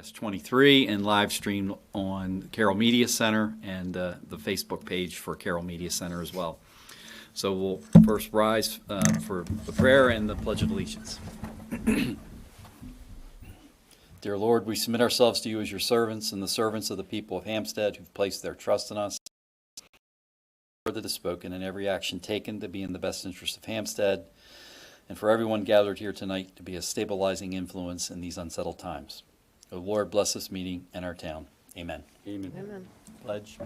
23 and live streamed on Carroll Media Center and the Facebook page for Carroll Media Center as well. So we'll first rise for the prayer and the Pledge of Allegiance. Dear Lord, we submit ourselves to you as your servants and the servants of the people of Hampstead who've placed their trust in us. The word that is spoken and every action taken to be in the best interest of Hampstead, and for everyone gathered here tonight to be a stabilizing influence in these unsettled times. O Lord, bless this meeting and our town. Amen. Amen. Amen. Pledge.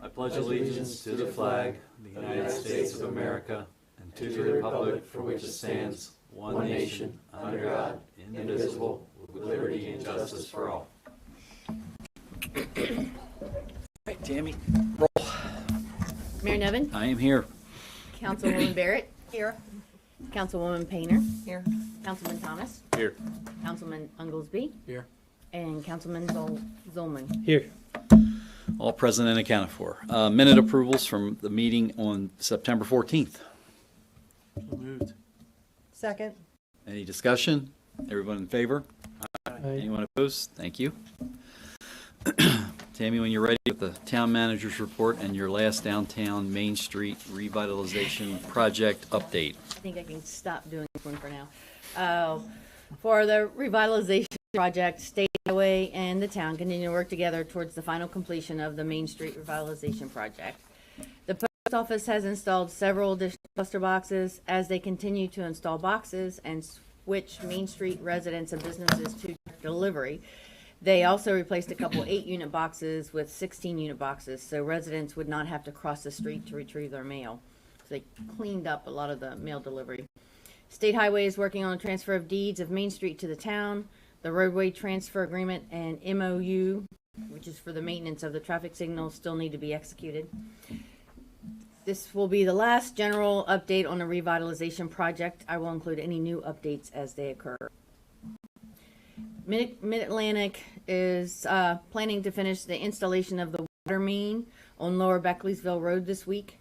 I pledge allegiance to the flag of the United States of America and to the republic for which it stands, one nation, under God, indivisible, with liberty and justice for all. All right, Tammi, roll. Mayor Nevin. I am here. Councilwoman Barrett. Here. Councilwoman Painter. Here. Councilman Thomas. Here. Councilman Unglesbee. Here. And Councilman Zolman. Here. All present and accounted for. Minute approvals from the meeting on September 14th. So moved. Second. Any discussion? Everyone in favor? Aye. Anyone opposed? Thank you. Tammi, when you're ready with the town manager's report and your last downtown Main Street revitalization project update. I think I can stop doing this one for now. For the revitalization project, State Highway and the town continue to work together towards the final completion of the Main Street revitalization project. The post office has installed several additional cluster boxes as they continue to install boxes and switch Main Street residents and businesses to delivery. They also replaced a couple 8-unit boxes with 16-unit boxes, so residents would not have to cross the street to retrieve their mail. So they cleaned up a lot of the mail delivery. State Highway is working on a transfer of deeds of Main Street to the town. The roadway transfer agreement and MOU, which is for the maintenance of the traffic signals, still need to be executed. This will be the last general update on the revitalization project. I will include any new updates as they occur. Mid-Atlantic is planning to finish the installation of the water main on Lower Beckleysville Road this week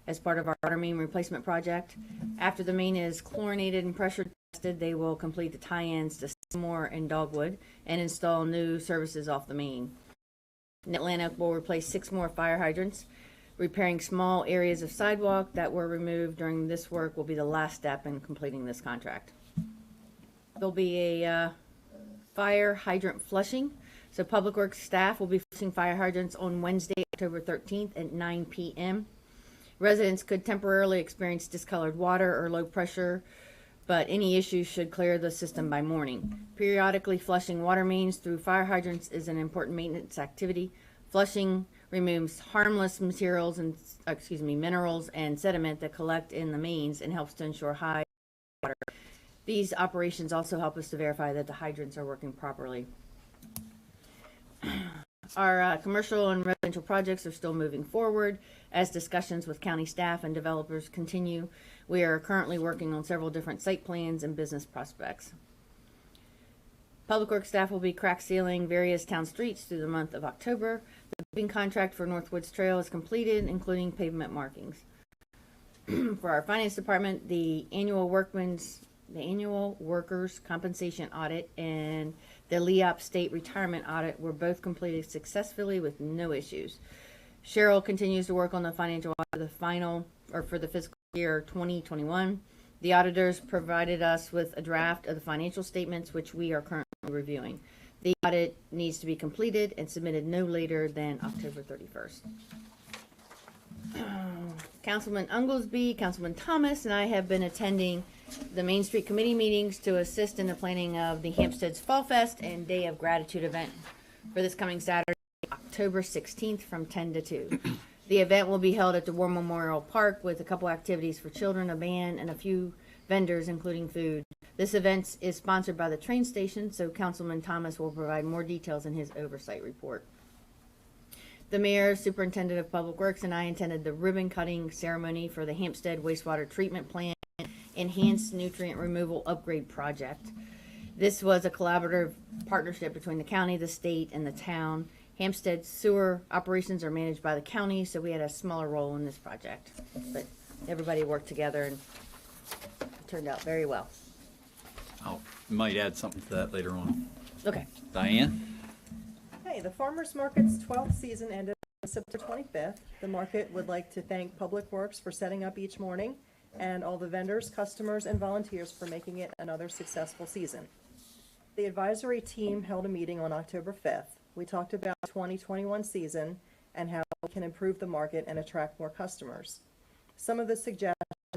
as part of our water main replacement project. After the main is chlorinated and pressure tested, they will complete the tie-ins to Seymour and Dogwood and install new services off the main. Mid-Atlantic will replace 6 more fire hydrants. Repairing small areas of sidewalk that were removed during this work will be the last step in completing this contract. There'll be a fire hydrant flushing. So Public Works staff will be flushing fire hydrants on Wednesday, October 13th at 9 p.m. Residents could temporarily experience discolored water or low pressure, but any issues should clear the system by morning. Periodically flushing water mains through fire hydrants is an important maintenance activity. Flushing removes harmless materials and minerals and sediment that collect in the mains and helps to ensure high water. These operations also help us to verify that the hydrants are working properly. Our commercial and residential projects are still moving forward as discussions with county staff and developers continue. We are currently working on several different site plans and business prospects. Public Works staff will be crack sealing various town streets through the month of October. The paving contract for Northwoods Trail is completed, including pavement markings. For our finance department, the annual workers' compensation audit and the LEOP state retirement audit were both completed successfully with no issues. Cheryl continues to work on the financial audit for the fiscal year 2021. The auditors provided us with a draft of the financial statements, which we are currently reviewing. The audit needs to be completed and submitted no later than October 31st. Councilman Unglesbee, Councilman Thomas, and I have been attending the Main Street Committee meetings to assist in the planning of the Hampstead's Fall Fest and Day of Gratitude event for this coming Saturday, October 16th from 10 to 2. The event will be held at the War Memorial Park with a couple activities for children, a band, and a few vendors, including food. This event is sponsored by the train station, so Councilman Thomas will provide more details in his oversight report. The Mayor, Superintendent of Public Works, and I attended the ribbon cutting ceremony for the Hampstead Wastewater Treatment Plant Enhanced Nutrient Removal Upgrade Project. This was a collaborative partnership between the county, the state, and the town. Hampstead sewer operations are managed by the county, so we had a smaller role in this project. But everybody worked together and it turned out very well. I might add something to that later on. Okay. Diane? Hey, the Farmers Market's 12th season ended on September 25th. The market would like to thank Public Works for setting up each morning and all the vendors, customers, and volunteers for making it another successful season. The advisory team held a meeting on October 5th. We talked about the 2021 season and how we can improve the market and attract more customers. Some of the suggestions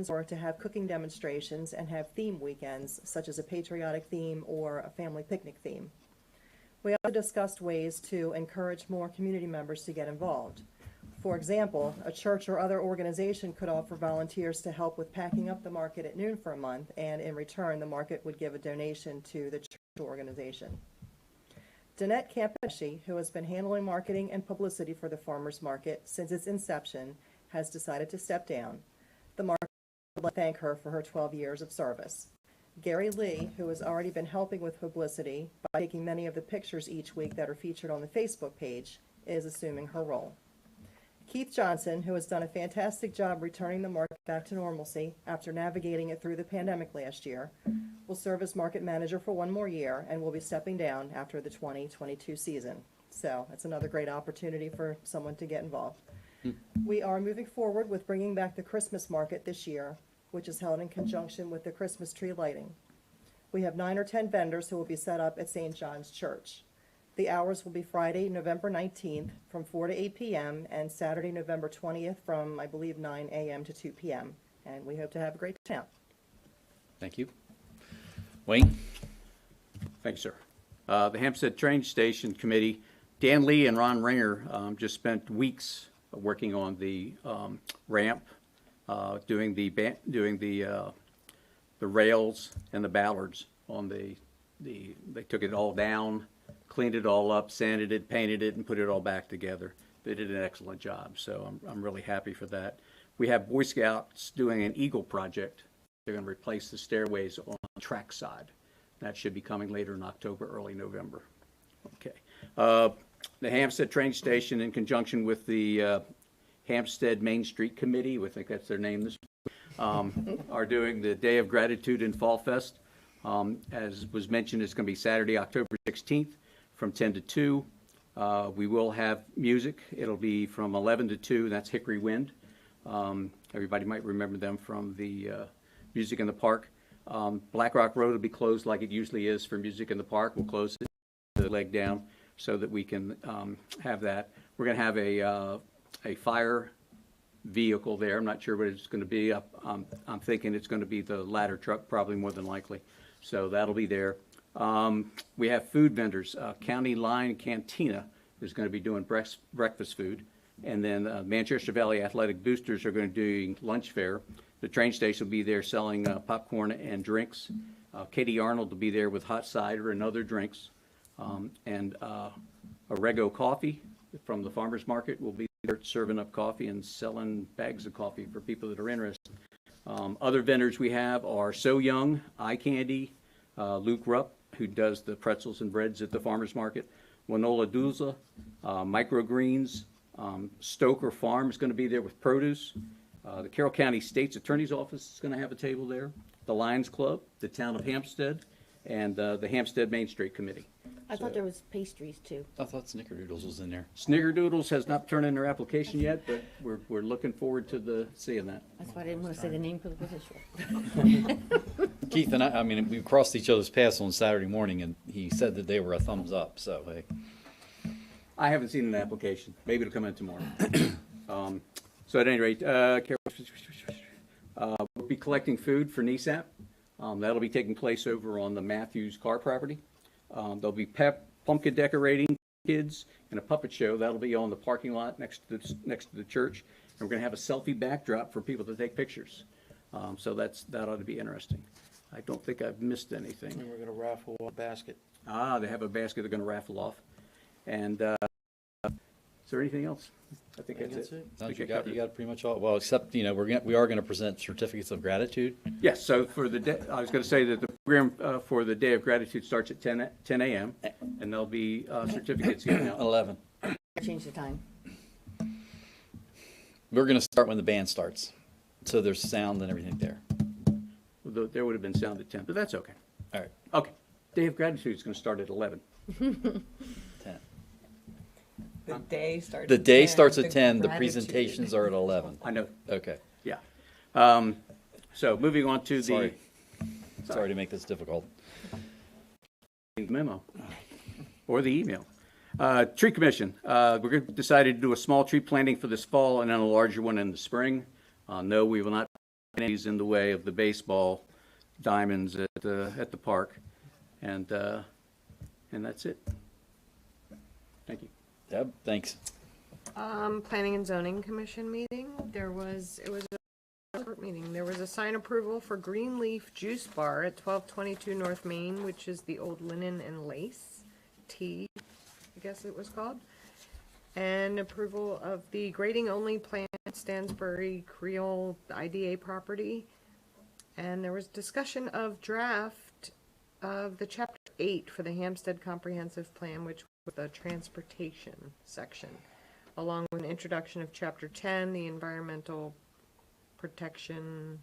were to have cooking demonstrations and have theme weekends, such as a patriotic theme or a family picnic theme. We also discussed ways to encourage more community members to get involved. For example, a church or other organization could offer volunteers to help with packing up the market at noon for a month, and in return, the market would give a donation to the church organization. Danette Campeshi, who has been handling marketing and publicity for the farmers market since its inception, has decided to step down. The market would like to thank her for her 12 years of service. Gary Lee, who has already been helping with publicity by taking many of the pictures each week that are featured on the Facebook page, is assuming her role. Keith Johnson, who has done a fantastic job returning the market back to normalcy after navigating it through the pandemic last year, will serve as market manager for one more year and will be stepping down after the 2022 season. So that's another great opportunity for someone to get involved. We are moving forward with bringing back the Christmas market this year, which is held in conjunction with the Christmas tree lighting. We have 9 or 10 vendors who will be set up at St. John's Church. The hours will be Friday, November 19th from 4 to 8 p.m. and Saturday, November 20th from, I believe, 9 a.m. to 2 p.m. And we hope to have a great time. Thank you. Wayne? Thank you, sir. The Hampstead Train Station Committee, Dan Lee and Ron Ringer just spent weeks working on the ramp, doing the rails and the ballards on they took it all down, cleaned it all up, sanded it, painted it, and put it all back together. They did an excellent job, so I'm really happy for that. We have Boy Scouts doing an Eagle project. They're going to replace the stairways on the track side. That should be coming later in October, early November. Okay. The Hampstead Train Station, in conjunction with the Hampstead Main Street Committee, I think that's their name this week, are doing the Day of Gratitude and Fall Fest. As was mentioned, it's going to be Saturday, October 16th from 10 to 2. We will have music. It'll be from 11 to 2. That's Hickory Wind. Everybody might remember them from the Music in the Park. Black Rock Road will be closed like it usually is for Music in the Park. We'll close it, the leg down, so that we can have that. We're going to have a fire vehicle there. I'm not sure what it's going to be. I'm thinking it's going to be the ladder truck, probably more than likely. So that'll be there. We have food vendors. County Line Cantina is going to be doing breakfast food. And then Manchester Valley Athletic Boosters are going to be doing lunch fare. The train station will be there selling popcorn and drinks. Katie Arnold will be there with hot cider and other drinks. And Orego Coffee from the farmers market will be there serving up coffee and selling bags of coffee for people that are interested. Other vendors we have are So Young, Eye Candy, Luke Rupp, who does the pretzels and breads at the farmers market, Winola Dulza, Microgreens, Stoker Farm is going to be there with produce. The Carroll County State's Attorney's Office is going to have a table there. The Lions Club, the Town of Hampstead, and the Hampstead Main Street Committee. I thought there was pastries too. I thought Snickerdoodles was in there. Snickerdoodles has not turned in their application yet, but we're looking forward to seeing that. That's why I didn't want to say the name because I wasn't sure. Keith and I mean, we crossed each other's paths on Saturday morning, and he said that they were a thumbs up, so hey. I haven't seen an application. Maybe it'll come in tomorrow. So at any rate, we'll be collecting food for NESAP. That'll be taking place over on the Matthews car property. There'll be pumpkin decorating, kids, and a puppet show. That'll be on the parking lot next to the church. And we're going to have a selfie backdrop for people to take pictures. So that ought to be interesting. I don't think I've missed anything. And we're going to raffle a basket. They have a basket they're going to raffle off. And is there anything else? I think that's it. No, you got pretty much all. Well, except we are going to present certificates of gratitude. Yes. So for the day, I was going to say that the program for the Day of Gratitude starts at 10 a.m. and there'll be certificates given out. 11. Change the time. We're going to start when the band starts, so there's sound and everything there. There would have been sound at 10, but that's okay. All right, Okay. Day of Gratitude is going to start at 11. 10. The day starts. The day starts at the 10, the gratitude. presentations are at 11. I know. Okay, Yeah. So moving on to sorry. Sorry to make this difficult. the memo or the email. Tree Commission, we're decided to do a small tree planting for this fall and then a larger one in the spring. No, we will not put any in the way of the baseball diamonds at the park. And that's it. Thank you. Deb, thanks. Planning and Zoning Commission meeting, it was a short meeting. There was a sign approval for Greenleaf Juice Bar at 1222 North Main, which is the old Linen and Lace Tea, I guess it was called. And approval of the grading only plan at Stansbury Creole IDA property. And there was discussion of draft of the chapter 8 for the Hampstead Comprehensive Plan, which was the transportation section, along with an introduction of chapter 10, the environmental protection,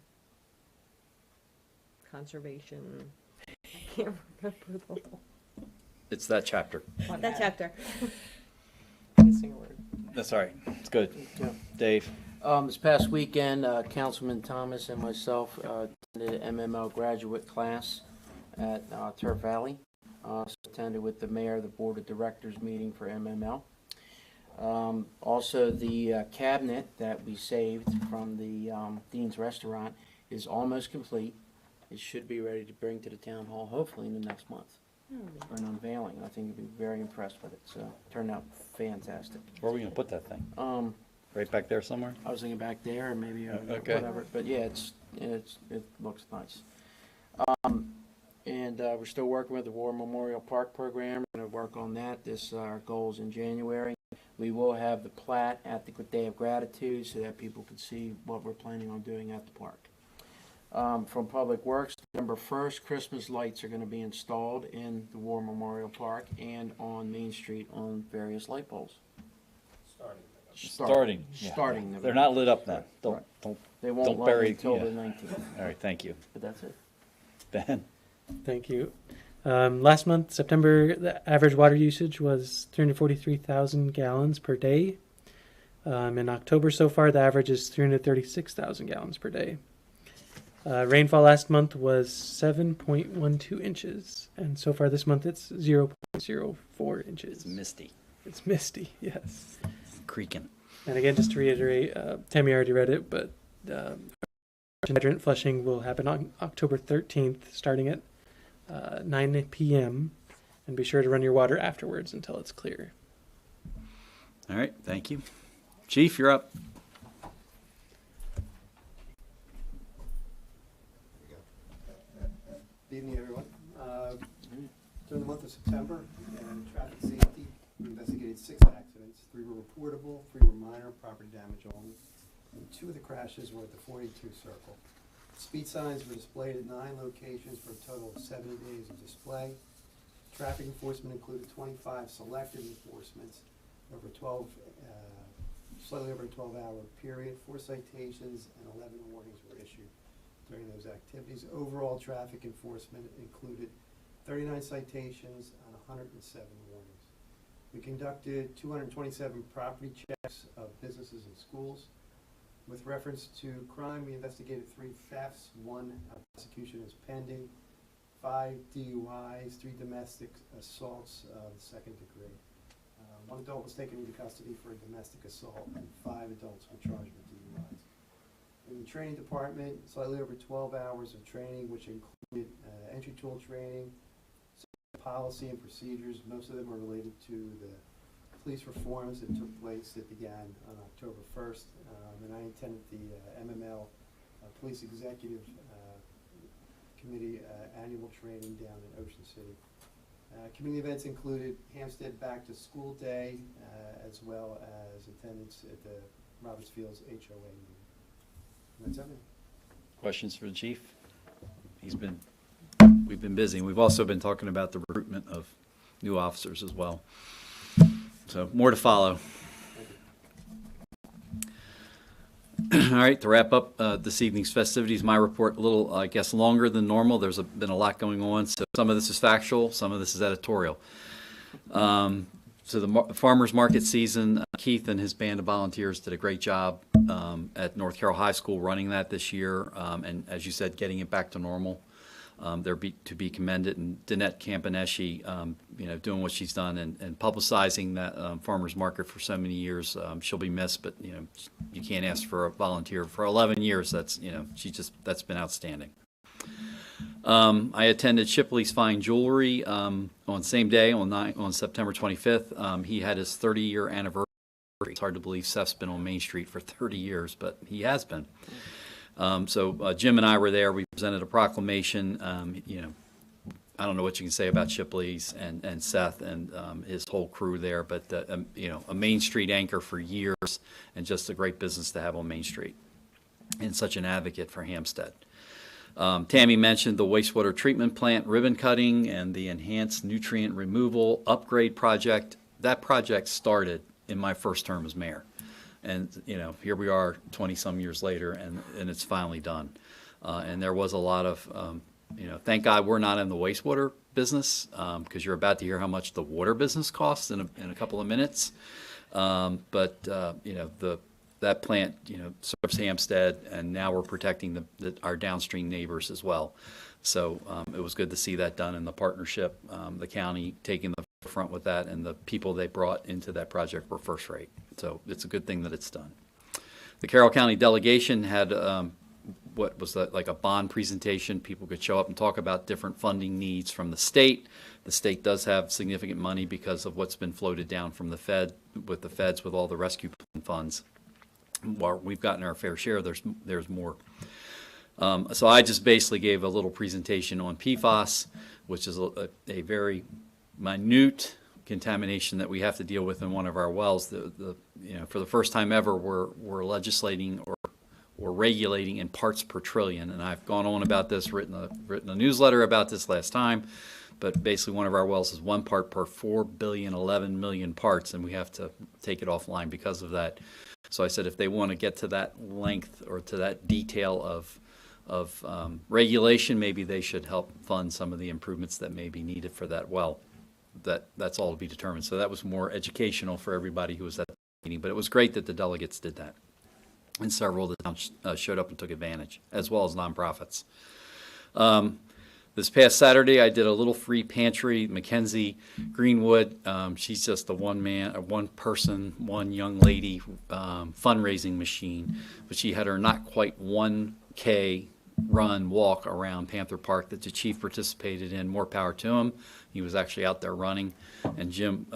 conservation. I can't remember the whole It's that chapter. That chapter. missing a word. That's all right. It's good. Yeah. Dave? This past weekend, Councilman Thomas and myself attended an MML graduate class at Turf Valley. Also attended with the mayor, the board of directors meeting for MML. Also, the cabinet that we saved from the Dean's Restaurant is almost complete. It should be ready to bring to the town hall, hopefully in the next month, for an unveiling. I think you'll be very impressed with it. So, it turned out fantastic. Where are we going to put that thing? Um, Right back there somewhere? I was thinking back there, or maybe Okay. whatever. But yeah, it looks nice. And we're still working with the War Memorial Park program. We're going to work on that. This our goals in January. We will have the plat at the Day of Gratitude so that people can see what we're planning on doing at the park. From Public Works, November 1st, Christmas lights are going to be installed in the War Memorial Park and on Main Street on various light poles. Starting. Yeah. Starting. They're not lit up then. Don't. They won't Don't light bury- until yeah. the 19th. All right, thank you. But that's it. Ben? Thank you. Last month, September, the average water usage was 343,000 gallons per day. In October so far, the average is 336,000 gallons per day. Rainfall last month was 7.12 inches, and so far this month it's 0.04 inches. It's misty. It's misty, yes. Creaking. And again, just to reiterate, Tammi already read it, but hydrant flushing will happen on October 13th, starting at 9 p.m. And be sure to run your water afterwards until it's clear. All right, thank you. Chief, you're up. Good evening, everyone. During the month of September, in traffic safety, we investigated 6 accidents. 3 were reportable, 3 were minor, property damage only. And 2 of the crashes were at the 42 circle. Speed signs were displayed at 9 locations for a total of 70 days of display. Traffic enforcement included 25 selective enforcements over slightly over a 12-hour period. 4 citations and 11 warnings were issued during those activities. Overall traffic enforcement included 39 citations and 107 warnings. We conducted 227 property checks of businesses and schools. With reference to crime, we investigated 3 thefts, 1 prosecution is pending, 5 DUIs, 3 domestic assaults of the 2nd degree. 1 adult was taken into custody for a domestic assault, and 5 adults were charged with DUIs. In the training department, slightly over 12 hours of training, which included entry tool training, policy and procedures. Most of them are related to the police reforms that took place that began on October 1st. And I attended the MML Police Executive Committee annual training down in Ocean City. Community events included Hampstead Back to School Day, as well as attendance at the Roberts Fields HOA meeting. That's everything. Questions for the chief? We've been busy. We've also been talking about the recruitment of new officers as well. So more to follow. All right, to wrap up this evening's festivities, my report a little, I guess, longer than normal. There's been a lot going on, so some of this is factual, some of this is editorial. So the farmers market season, Keith and his band of volunteers did a great job at North Carroll High School running that this year, and as you said, getting it back to normal. They're to be commended, and Danette Campaneschi, doing what she's done and publicizing that farmers market for so many years. She'll be missed, but you can't ask for a volunteer for 11 years. That's that's been outstanding. I attended Shipley's Fine Jewelry on the same day on September 25th. He had his 30-year anniversary. It's hard to believe Seth's been on Main Street for 30 years, but he has been. So Jim and I were there. We presented a proclamation. I don't know what you can say about Shipley's and Seth and his whole crew there, but a Main Street anchor for years and just a great business to have on Main Street and such an advocate for Hampstead. Tammi mentioned the wastewater treatment plant ribbon cutting and the enhanced nutrient removal upgrade project. That project started in my first term as mayor. And, here we are 20-some years later, and it's finally done. And there was a lot of, thank God we're not in the wastewater business, because you're about to hear how much the water business costs in a couple of minutes. That plant, serves Hampstead, and now we're protecting our downstream neighbors as well. So it was good to see that done in the partnership, the county taking the front with that, and the people they brought into that project were first rate. So it's a good thing that it's done. The Carroll County delegation had what was that, like a bond presentation. People could show up and talk about different funding needs from the state. The state does have significant money because of what's been floated down from the feds with all the rescue funds. While we've gotten our fair share, there's more. So I just basically gave a little presentation on PFAS, which is a very minute contamination that we have to deal with in one of our wells. For the first time ever, we're legislating or regulating in parts per trillion, and I've gone on about this, written a newsletter about this last time. But basically, one of our wells is 1 part per 4,011 million parts, and we have to take it offline because of that. So I said if they want to get to that length or to that detail of regulation, maybe they should help fund some of the improvements that may be needed for that well. That's all to be determined. So that was more educational for everybody who was at the meeting. But it was great that the delegates did that. And several of the towns showed up and took advantage, as well as nonprofits. This past Saturday, I did a little free pantry. Mackenzie Greenwood, she's just a one person, one young lady fundraising machine. But she had her not quite 1K walk around Panther Park that the chief participated in. More power to him. He was actually out there running, and Jim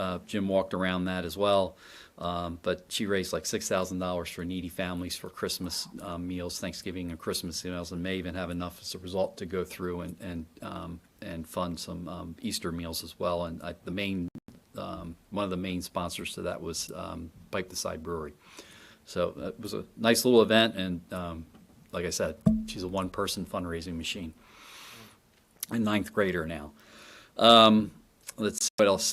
walked around that as well. But she raised like $6,000 for needy families for Christmas meals, Thanksgiving and Christmas meals, and may even have enough as a result to go through and fund some Easter meals as well. And one of the main sponsors to that was Pipe the Side Brewery. So it was a nice little event, and like I said, she's a one-person fundraising machine. A 9th grader now. Let's see what else.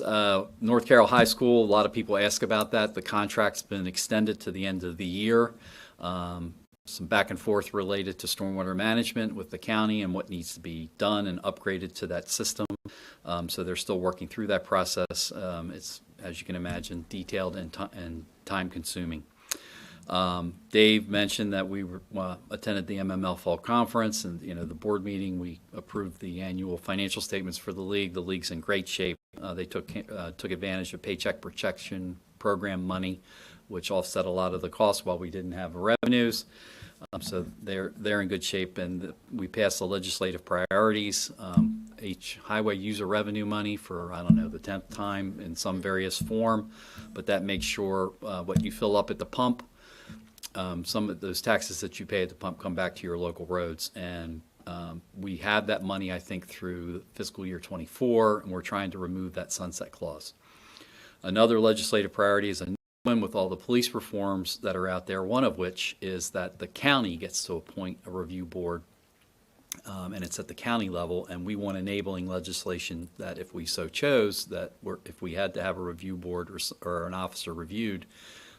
North Carroll High School, a lot of people ask about that. The contract's been extended to the end of the year. Some back and forth related to stormwater management with the county and what needs to be done and upgraded to that system. So they're still working through that process. It's, as you can imagine, detailed and time-consuming. Dave mentioned that we attended the MML Fall Conference, and the board meeting. We approved the annual financial statements for the league. The league's in great shape. They took advantage of Paycheck Protection Program money, which offset a lot of the costs while we didn't have revenues. So they're in good shape, and we passed the legislative priorities. Highway user revenue money for, I don't know, the 10th time in some various form, but that makes sure what you fill up at the pump, some of those taxes that you pay at the pump come back to your local roads. And we have that money, I think, through fiscal year 24, and we're trying to remove that sunset clause. Another legislative priority is a new one with all the police reforms that are out there, one of which is that the county gets to appoint a review board, and it's at the county level, and we want enabling legislation that if we so chose, that if we had to have a review board or an officer reviewed,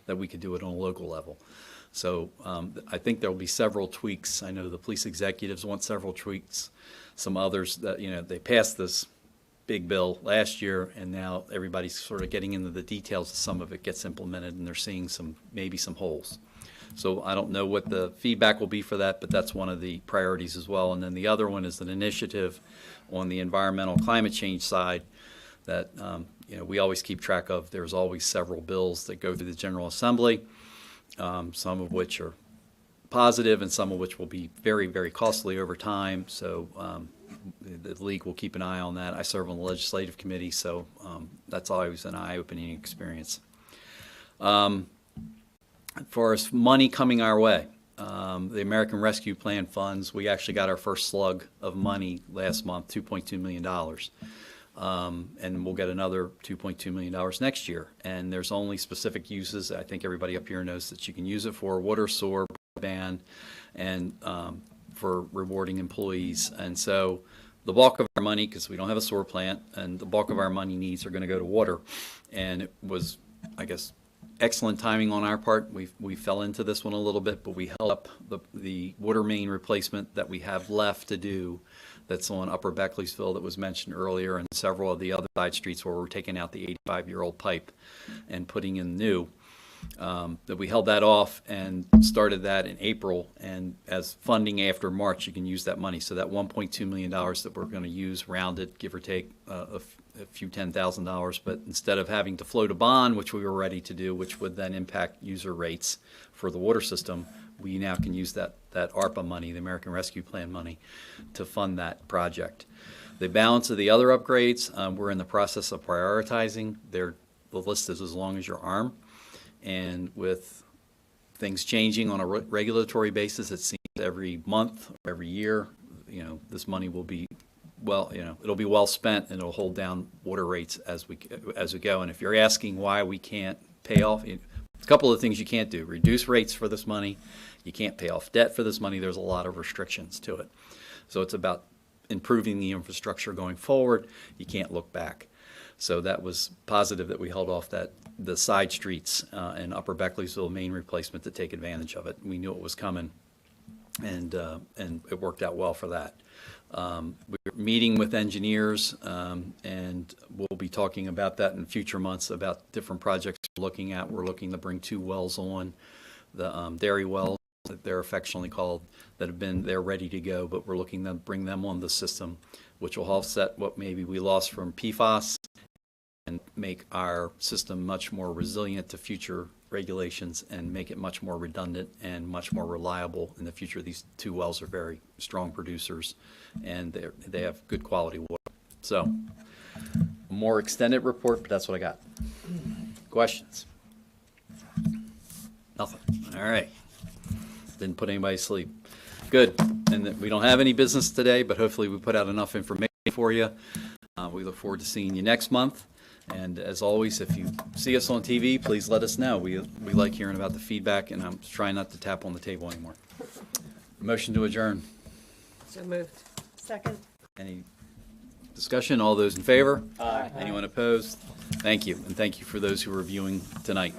that we could do it on a local level. So I think there'll be several tweaks. I know the police executives want several tweaks. Some others that, they passed this big bill last year, and now everybody's sort of getting into the details. Some of it gets implemented, and they're seeing maybe some holes. So I don't know what the feedback will be for that, but that's one of the priorities as well. And then the other one is an initiative on the environmental climate change side that we always keep track of. There's always several bills that go through the General Assembly, some of which are positive and some of which will be very, very costly over time. So the league will keep an eye on that. I serve on the legislative committee, so that's always an eye-opening experience. As far as money coming our way, the American Rescue Plan funds, we actually got our first slug of money last month, $2.2 million. And we'll get another $2.2 million next year. And there's only specific uses. I think everybody up here knows that you can use it for water, sewer, broadband, and for rewarding employees. And so the bulk of our money, because we don't have a sewer plant, and the bulk of our money needs are going to go to water. And it was, I guess, excellent timing on our part. We fell into this one a little bit, but we held up the water main replacement that we have left to do that's on Upper Beckleysville that was mentioned earlier, and several of the other side streets where we're taking out the 85-year-old pipe and putting in new. That we held that off and started that in April, and as funding after March, you can use that money. So that $1.2 million that we're going to use, rounded, give or take a few $10,000, but instead of having to float a bond, which we were ready to do, which would then impact user rates for the water system, we now can use that ARPA money, the American Rescue Plan money, to fund that project. The balance of the other upgrades, we're in the process of prioritizing. The list is as long as your arm. And with things changing on a regulatory basis, it seems every month, or every year, this money will be it'll be well spent, and it'll hold down water rates as we go. And if you're asking why we can't pay off, a couple of things you can't do: reduce rates for this money. You can't pay off debt for this money. There's a lot of restrictions to it. So it's about improving the infrastructure going forward. You can't look back. So that was positive that we held off the side streets and Upper Beckleysville main replacement to take advantage of it. We knew it was coming, and it worked out well for that. We're meeting with engineers, and we'll be talking about that in future months about different projects we're looking at. We're looking to bring 2 wells on, the dairy wells that they're affectionately called, they're ready to go, but we're looking to bring them on the system, which will offset what maybe we lost from PFAS and make our system much more resilient to future regulations and make it much more redundant and much more reliable in the future. These 2 wells are very strong producers, and they have good quality water. So, a more extended report, but that's what I got. Questions? Nothing. All right. Didn't put anybody to sleep. Good. And we don't have any business today, but hopefully we put out enough information for you. We look forward to seeing you next month. And as always, if you see us on TV, please let us know. We like hearing about the feedback, and I'm trying not to tap on the table anymore. Motion to adjourn. So moved. Second. Any discussion? All those in favor? Aye. Anyone opposed? Thank you. And thank you for those who are viewing tonight.